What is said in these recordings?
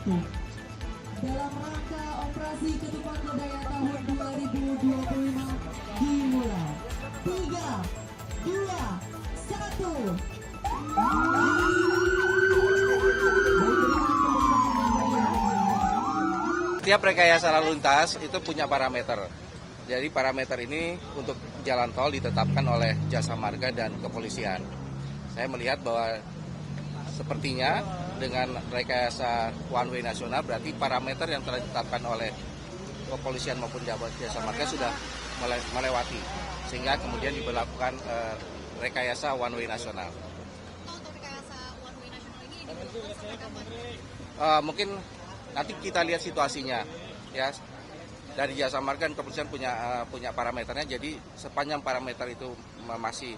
dalam rangka operasi ketupat budaya tahun 2025 dimulai. 3, 2, 1. Setiap rekayasa lalu lintas itu punya parameter. Jadi parameter ini untuk jalan tol ditetapkan oleh Jasa Marga dan Kepolisian. Saya melihat bahwa sepertinya dengan rekayasa one way nasional berarti parameter yang telah ditetapkan oleh Kepolisian maupun Jasa Marga sudah melewati. Sehingga kemudian diberlakukan rekayasa one way nasional. Mungkin nanti kita lihat situasinya, ya. Dari Jasa Marga dan Kepolisian punya parameternya. Jadi sepanjang parameter itu masih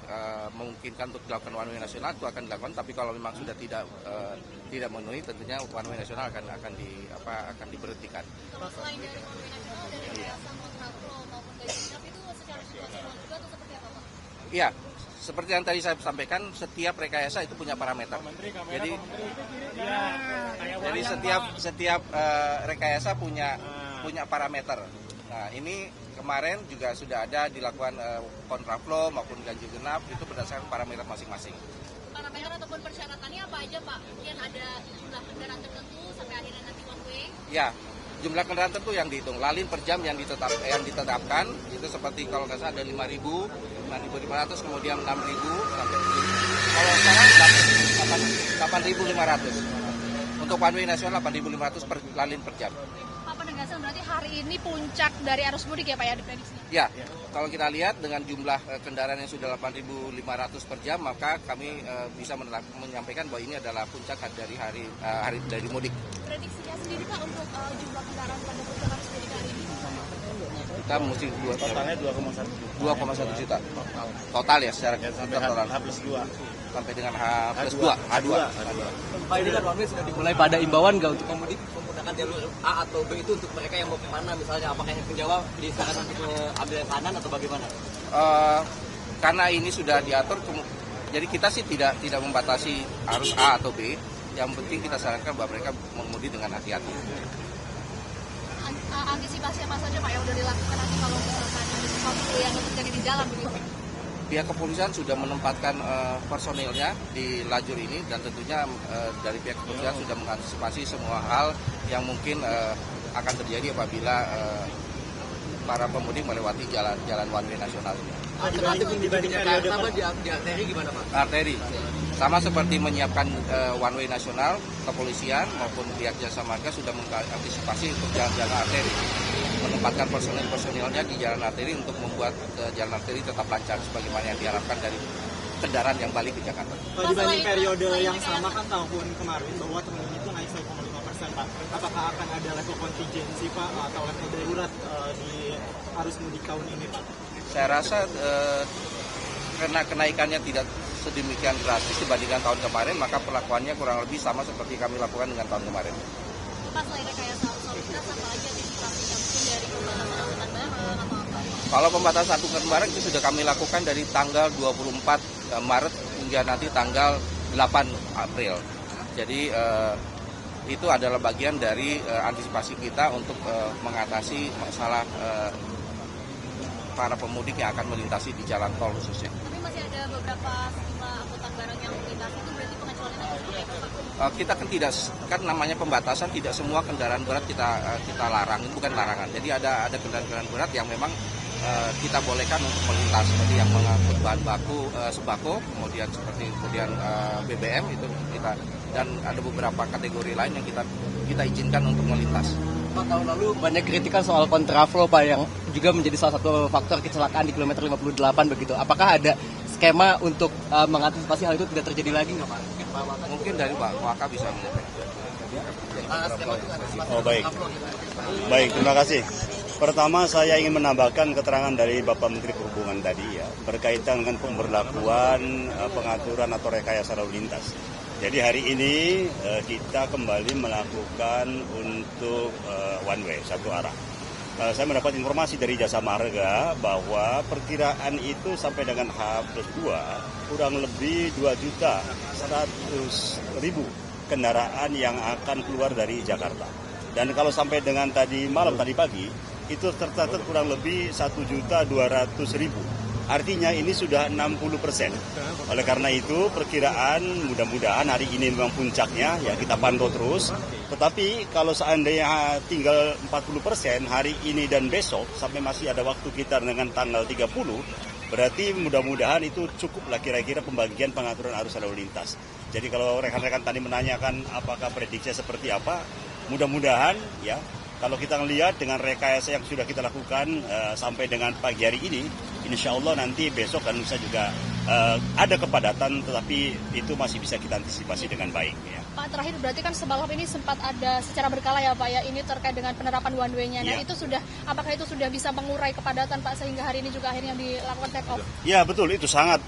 memungkinkan untuk dilakukan one way nasional itu akan dilakukan. Tapi kalau memang sudah tidak memenuhi, tentunya one way nasional akan diberhentikan. Selain dari one way nasional, dari rekayasa kontraflow maupun ganjil genap itu secara situasional juga atau seperti apa, Pak? Iya. Seperti yang tadi saya sampaikan, setiap rekayasa itu punya parameter. Jadi setiap rekayasa punya parameter. Nah, ini kemarin juga sudah ada dilakukan kontraflow maupun ganjil genap itu berdasarkan parameter masing-masing. Parameter ataupun persyaratannya apa aja, Pak? Mungkin ada jumlah kendaraan tertentu sampai akhirnya nanti one way? Ya, jumlah kendaraan tentu yang dihitung. Lalin per jam yang ditetapkan itu seperti kalau nggak salah ada 5.000, 6.500, kemudian 6.000 sampai 7.000. Kalau sekarang 8.500. Untuk one way nasional 8.500 per lalin per jam. Pak, penegasan berarti hari ini puncak dari arus mudik ya, Pak, ya, diprediksi? Ya, kalau kita lihat dengan jumlah kendaraan yang sudah 8.500 per jam, maka kami bisa menyampaikan bahwa ini adalah puncak dari hari dari mudik. Prediksinya sendiri, Pak, untuk jumlah kendaraan pada puncak arus mudik hari ini? Kita mesti totalnya 2,1 juta. Total ya secara total. H+2. Sampai dengan H+2. H2. Pak, ini kan one way sudah dimulai, pada imbauan nggak untuk pemudik menggunakan jalur A atau B itu untuk mereka yang mau kemana, misalnya apakah yang ke Jawa disarankan untuk ambil kanan atau bagaimana? Karena ini sudah diatur, jadi kita sih tidak membatasi arus A atau B. Yang penting kita sarankan bahwa mereka mengemudi dengan hati-hati. Antisipasi apa saja, Pak, yang sudah dilakukan nanti kalau misalkan ada sesuatu yang terjadi di jalan begitu? Pihak kepolisian sudah menempatkan personilnya di lajur ini dan tentunya dari pihak kepolisian sudah mengantisipasi semua hal yang mungkin akan terjadi apabila para pemudik melewati jalan one way nasional ini. Alternatif untuk di Jakarta di arteri gimana, Pak? Arteri sama seperti menyiapkan one way nasional, kepolisian maupun pihak Jasa Marga sudah mengantisipasi untuk jalan-jalan arteri, menempatkan personil-personilnya di jalan arteri untuk membuat jalan arteri tetap lancar sebagaimana yang diharapkan dari kendaraan yang balik ke Jakarta. Pak, dibanding periode yang sama kan tahun kemarin bahwa tahun ini itu naik 1,5%, Pak. Apakah akan ada level kontingensi, Pak, atau level darurat di arus mudik tahun ini, Pak? Saya rasa karena kenaikannya tidak sedemikian drastis dibandingkan tahun kemarin, maka perlakuannya kurang lebih sama seperti kami lakukan dengan tahun kemarin. Pak, selain rekayasa arus lalu lintas, apa lagi antisipasinya mungkin dari pembatasan angkutan barang atau apa? Kalau pembatasan angkutan barang itu sudah kami lakukan dari tanggal 24 Maret hingga nanti tanggal 8 April. Jadi itu adalah bagian dari antisipasi kita untuk mengatasi masalah para pemudik yang akan melintasi di jalan tol khususnya. Tapi masih ada beberapa sejumlah angkutan barang yang melintas, itu berarti pengecualian akan seperti apa, Pak? Kita kan namanya pembatasan, tidak semua kendaraan berat kita larang, ini bukan larangan. Jadi ada kendaraan berat yang memang kita bolehkan untuk melintas, seperti yang mengangkut bahan baku sembako, kemudian BBM itu kita, dan ada beberapa kategori lain yang kita izinkan untuk melintas. Pak, tahun lalu banyak kritikan soal kontraflow, Pak, yang juga menjadi salah satu faktor kecelakaan di kilometer 58 begitu. Apakah ada skema untuk mengantisipasi hal itu tidak terjadi lagi nggak, Pak? Mungkin dari Pak Waka bisa menyampaikan. Oh, baik, terima kasih. Pertama saya ingin menambahkan keterangan dari Bapak Menteri Perhubungan tadi ya, berkaitan dengan pemberlakuan pengaturan atau rekayasa lalu lintas. Jadi hari ini kita kembali melakukan untuk one way, satu arah. Saya mendapat informasi dari Jasa Marga bahwa perkiraan itu sampai dengan H+2 kurang lebih 2.100.000 kendaraan yang akan keluar dari Jakarta. Dan kalau sampai dengan tadi malam, tadi pagi, itu tercatat kurang lebih 1.200.000. Artinya ini sudah 60%. Oleh karena itu perkiraan mudah-mudahan hari ini memang puncaknya, ya kita pantau terus. Tetapi kalau seandainya tinggal 40% hari ini dan besok, sampai masih ada waktu kita dengan tanggal 30, berarti mudah-mudahan itu cukuplah kira-kira pembagian pengaturan arus lalu lintas. Jadi kalau rekan-rekan tadi menanyakan apakah prediksinya seperti apa, mudah-mudahan ya kalau kita melihat dengan rekayasa yang sudah kita lakukan sampai dengan pagi hari ini, insya Allah nanti besok dan lusa juga ada kepadatan, tetapi itu masih bisa kita antisipasi dengan baik. Ya. Pak, terakhir berarti kan semalam ini sempat ada secara berkala ya Pak ya, ini terkait dengan penerapan one way-nya. Nah itu sudah, apakah itu sudah bisa mengurai kepadatan Pak sehingga hari ini juga akhirnya dilakukan take off? Ya betul, itu sangat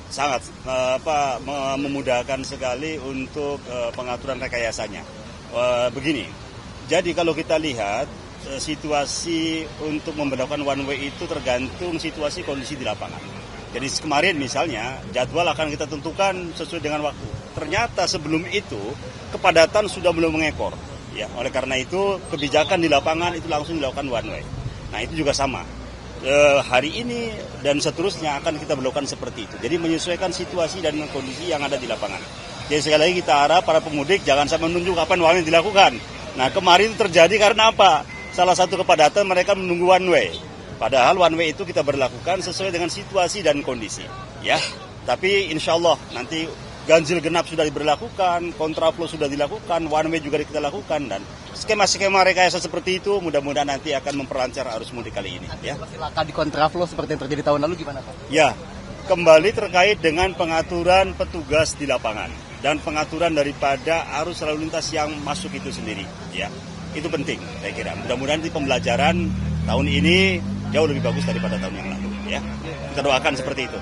memudahkan sekali untuk pengaturan rekayasanya. Begini, jadi kalau kita lihat situasi untuk memberlakukan one way itu tergantung situasi kondisi di lapangan. Jadi kemarin misalnya jadwal akan kita tentukan sesuai dengan waktu. Ternyata sebelum itu kepadatan sudah belum mengekor. Ya, oleh karena itu kebijakan di lapangan itu langsung dilakukan one way. Nah itu juga sama. Hari ini dan seterusnya akan kita berlakukan seperti itu. Jadi menyesuaikan situasi dan kondisi yang ada di lapangan. Jadi sekali lagi kita harap para pemudik jangan sampai menunggu kapan one way dilakukan. Nah kemarin itu terjadi karena apa? Salah satu kepadatan mereka menunggu one way. Padahal one way itu kita berlakukan sesuai dengan situasi dan kondisi. Ya, tapi insya Allah nanti ganjil genap sudah diberlakukan, kontraflow sudah dilakukan, one way juga kita lakukan, dan skema-skema rekayasa seperti itu mudah-mudahan nanti akan memperlancar arus mudik kali ini. Ya. Silakan di kontraflow seperti yang terjadi tahun lalu gimana Pak? Ya, kembali terkait dengan pengaturan petugas di lapangan dan pengaturan daripada arus lalu lintas yang masuk itu sendiri. Ya, itu penting saya kira. Mudah-mudahan di pembelajaran tahun ini jauh lebih bagus daripada tahun yang lalu. Ya, kita doakan seperti itu.